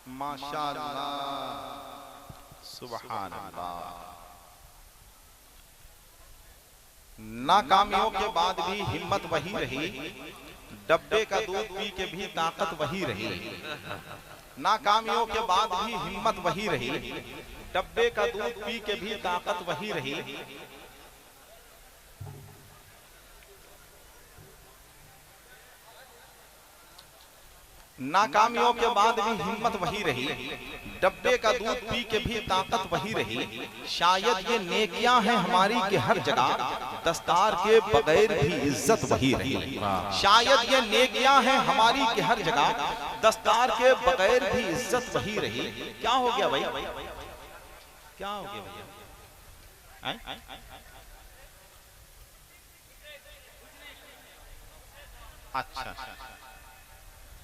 माशाअल्लाह, सुभान अल्लाह। नाकामियों के बाद भी हिम्मत वही रही, डब्बे का दूध पी के भी ताकत वही रही। नाकामियों के बाद भी हिम्मत वही रही, डब्बे का दूध पी के भी ताकत वही रही। नाकामियों के बाद भी हिम्मत वही रही, डब्बे का दूध पी के भी ताकत वही रही। शायद ये नेकियां हैं हमारी के हर जगह, दस्तार के बगैर भी इज्जत वही रही। शायद ये नेकियां हैं हमारी के हर जगह, दस्तार के बगैर भी इज्जत वही रही। क्या हो गया भाई, क्या हो गया भैया? अच्छा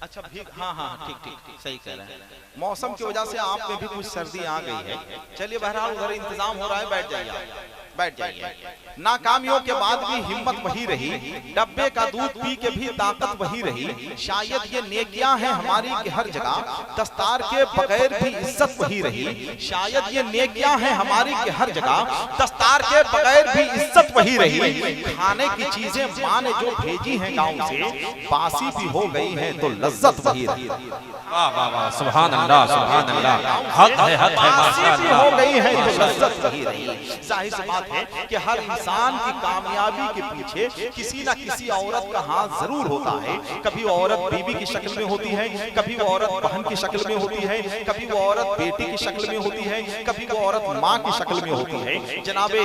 अच्छा भीग, हाँ हाँ ठीक ठीक ठीक, सही कह रहे हैं। मौसम की वजह से आप में भी कुछ सर्दी आ गई है। चलिए बहरहाल उधर इंतजाम हो रहा है, बैठ जाइए बैठ जाइए। नाकामियों के बाद भी हिम्मत वही रही, डब्बे का दूध पी के भी ताकत वही रही। शायद ये नेकियां हैं हमारी के हर जगह, दस्तार के बगैर भी इज्जत वही रही। शायद ये नेकियां हैं हमारी के हर जगह, दस्तार के बगैर भी इज्जत वही रही। खाने की चीजें माँ ने जो भेजी हैं गाँव से, बासी भी हो गई हैं तो लज्जत वही रही। वाह वाह वाह, सुभान अल्लाह सुभान अल्लाह, हक है बासी भी हो गई हैं तो लज्जत वही रही। जाहिर सी बात है कि हर इंसान की कामयाबी के पीछे किसी ना किसी औरत का हाथ जरूर होता है। कभी वो औरत बीबी की शक्ल में होती है, कभी वो औरत बहन की शक्ल में होती है, कभी वो औरत बेटी की शक्ल में होती है, कभी वो औरत माँ की शक्ल में होती है। जनाबे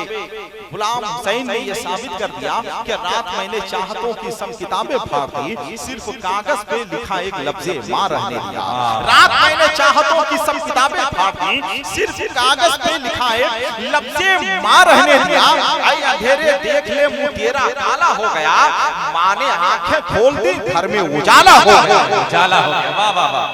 गुलाम हुसैन ने यह साबित कर दिया कि रात मैंने चाहतों की सब किताबें फाड़ दी, सिर्फ कागज पे लिखा एक लफ्ज़े माँ रहने दिया। रात मैंने चाहतों की सब किताबें फाड़ दी, सिर्फ कागज पे लिखा एक लफ्ज़े माँ रहने दिया। आई अंधेरे देख ले मुंह तेरा काला हो गया, माँ ने आंखें खोल दी घर में उजाला हो गया। उजाला हो गया, वाह वाह वाह,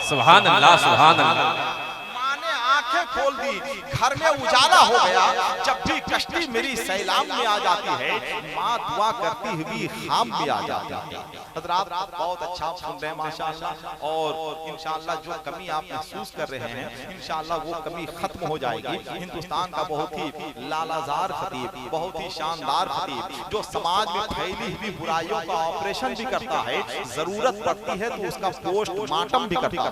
सुभान अल्लाह सुभान अल्लाह। माँ ने आंखें खोल दी घर में उजाला हो गया। जब भी कश्ती मेरी सैलाब में आ जाती है, माँ दुआ करती हुई खाम में आ जाती है। हज़रात बहुत अच्छा सुन रहे हैं माशाअल्लाह, और इंशाअल्लाह जो कमी आप महसूस कर रहे हैं, इंशाअल्लाह वो कमी खत्म हो जाएगी। हिंदुस्तान का बहुत ही लालाजार खतीब, बहुत ही शानदार खतीब, जो समाज में फैली हुई बुराइयों का ऑपरेशन भी करता है, जरूरत पड़ती है तो उसका पोस्टमार्टम भी करता है।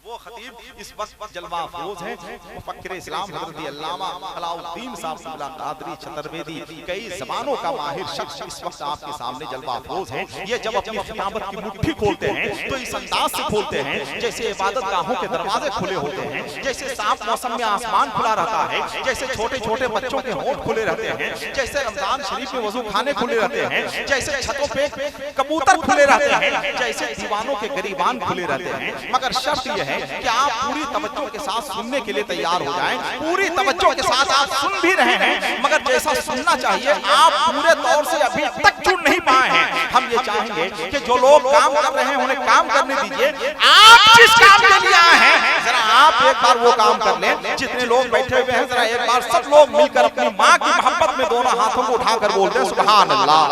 वो खतीब इस वक्त जलवा अफरोज है, मुफक्किर इस्लाम हज़रत अल्लामा अलाउद्दीन साहब कादरी चतुर्वेदी, कई ज़बानों का माहिर शख्स इस वक्त आपके सामने जलवा अफरोज है। ये जब अपनी खिताबत की मुट्ठी खोलते हैं तो इस अंदाज से खोलते हैं जैसे इबादत गाहों के दरवाजे खुले होते हैं, जैसे साफ मौसम में आसमान खुला रहता है, जैसे छोटे छोटे बच्चों के होंठ खुले रहते हैं, जैसे रमजान शरीफ में वजू खाने खुले रहते हैं, जैसे छतों पे कबूतर खुले रहते हैं, जैसे दीवानों के गरीबान खुले रहते हैं। मगर शर्त यह है कि आप पूरी तवज्जो के साथ सुनने के लिए तैयार हो जाएं। पूरी तवज्जो के साथ आप सुन भी रहे हैं, मगर जैसा सुनना चाहिए आप पूरे तौर से अभी तक चुन नहीं पाए हैं। हम ये चाहेंगे कि जो लोग काम कर रहे हैं उन्हें काम करने दीजिए। आप जिस काम के लिए आए हैं जरा आप एक बार वो काम कर लें। जितने लोग बैठे हुए हैं जरा एक बार सब लोग मिलकर अपनी माँ की मोहब्बत में दोनों हाथों को उठाकर बोल दे सुभान अल्लाह।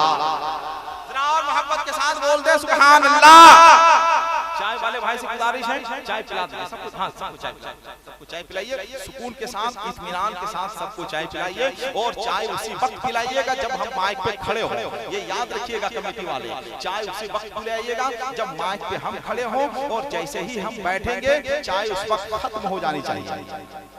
जरा और मोहब्बत के साथ बोल दे सुभान अल्लाह। चाय वाले भाई से गुजारिश है, चाय पिला दें सबको। हाँ सबको चाय पिलाइए, सबको चाय पिलाइए, सुकून के साथ इत्मीनान के साथ सबको चाय पिलाइए। और चाय उसी वक्त पिलाइएगा जब हम माइक पे खड़े हों। ये याद रखिएगा कमेटी वाले, चाय उसी वक्त पिलाइएगा जब माइक पे हम खड़े हों, और जैसे ही हम बैठेंगे चाय उस वक्त खत्म हो जानी चाहिए।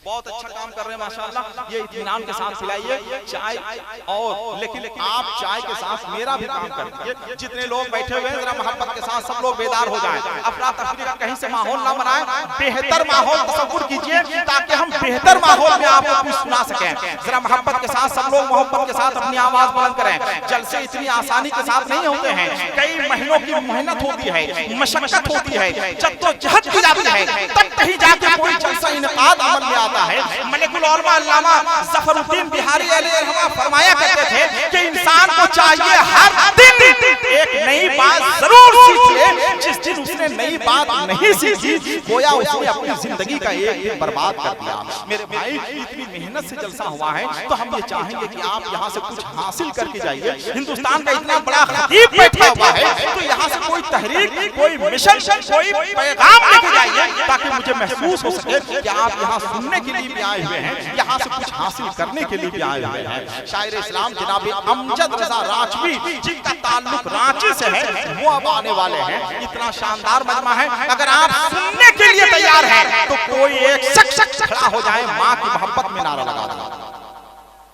बहुत अच्छा काम कर रहे हैं माशाअल्लाह, ये इत्मीनान के साथ पिलाइए चाय। और लेकिन आप चाय के साथ मेरा भी काम कर दीजिए। जितने लोग बैठे हुए हैं जरा मोहब्बत के साथ सब लोग बेदार हो जाएं, अफरा तफरी का कहीं से माहौल ना बनाएं, बेहतर माहौल तसव्वुर कीजिए ताकि हम बेहतर माहौल में आपको कुछ सुना सकें। जरा मोहब्बत के साथ सब लोग मोहब्बत के साथ अपनी आवाज बुलंद करें। जलसे इतनी आसानी के साथ नहीं होते हैं, कई महीनों की मेहनत होती है, मशक्कत होती है, जद्दोजहद की जाती है, तब कहीं जाके कोई जलसा इनकाद अमल में आता है। मलिकुल औलमा अल्लामा ज़फरुद्दीन बिहारी अलैहिर्रहमा फरमाया करते थे कि इंसान को चाहिए हर दिन एक नई बात जरूर सीखे। जिस दिन उसने नई बात नहीं सीखी, गोया उसने अपनी जिंदगी का एक दिन बर्बाद कर दिया। मेरे भाई इतनी मेहनत से जलसा हुआ है, तो हम ये चाहेंगे कि आप यहाँ से कुछ हासिल करके जाइए। हिंदुस्तान का इतना बड़ा खतीब बैठा हुआ है, तो यहाँ से कोई तहरीक, कोई मिशन, कोई पैगाम लेके जाइए, ताकि मुझे महसूस हो सके कि आप यहाँ सुनने के लिए भी आए हुए हैं, यहाँ से कुछ हासिल करने के लिए भी आए हुए हैं। शायर इस्लाम जनाब अमजद रजा राजवी, जिनका ताल्लुक रांची से है, वो अब आने वाले हैं। इतना शानदार मजमा है, अगर आप सुनने के लिए तैयार हैं तो कोई एक शख्स खड़ा हो जाए, माँ की मोहब्बत में नारा लगा दे।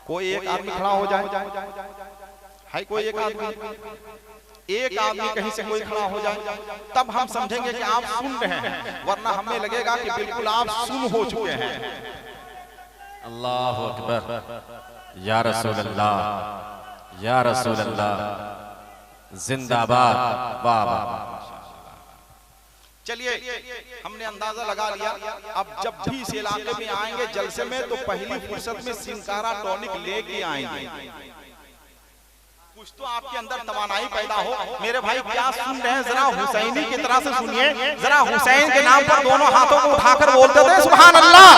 कोई एक आदमी खड़ा हो जाए, है कोई एक आदमी कहीं से कोई खड़ा हो जाए, तब हम समझेंगे कि आप सुन रहे हैं, वरना हमें लगेगा कि बिल्कुल आप सुन हो चुके हैं। अल्लाहु अकबर, या रसूल अल्लाह, या रसूल अल्लाह, जिंदाबाद, वाह वाह। चलिए, हमने अंदाजा लगा लिया, अब जब भी इस इलाके में आएंगे जलसे में, तो पहली फुर्सत में सिंकारा टॉनिक लेके आएंगे। कुछ तो आपके अंदर तवानाई पैदा हो। मेरे भाई क्या सुन रहे हैं, जरा हुसैनी की तरह से सुनिए। जरा हुसैन के नाम पर दोनों हाथों को उठाकर बोलते थे सुभान अल्लाह।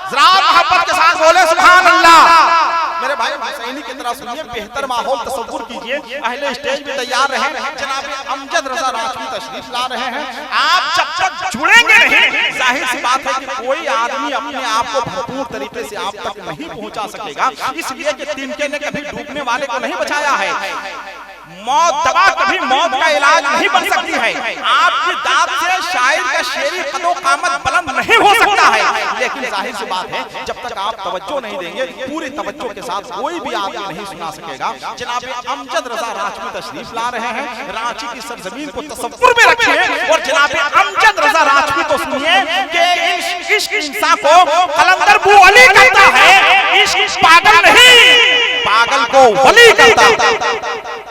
जरा मोहब्बत के साथ बोले सुभान अल्लाह। मेरे भाई हुसैनी की तरह सुनिए, बेहतर माहौल तसव्वुर कीजिए। अहले स्टेज पे तैयार रहे, जनाब अमजद रजा राजवी तशरीफ ला रहे हैं। आप जब तक जुड़ेंगे नहीं, जाहिर सी बात है कि कोई आदमी अपने आप को भरपूर तरीके से आप तक नहीं पहुंचा सकेगा। इसलिए कि तिनके ने कभी डूबने वाले को नहीं बचाया है। मौत दवा कभी मौत का इलाज नहीं बन सकती है। आपकी दाद से शायर का शेरी कदो कामत बुलंद नहीं हो सकता है। लेकिन जाहिर सी बात है, जब तक आप तवज्जो नहीं देंगे, पूरी तवज्जो के साथ कोई भी आदमी नहीं सुना सकेगा। जनाब अमजद रजा राजवी तशरीफ ला रहे हैं, रांची की सरजमीन को तसव्वुर में रखिए और जनाब अमजद रजा राजवी को सुनिए कि इश्क इंसान को कलंदर बू अली कहता है, इश्क पागल नहीं, पागल को वली कहता है।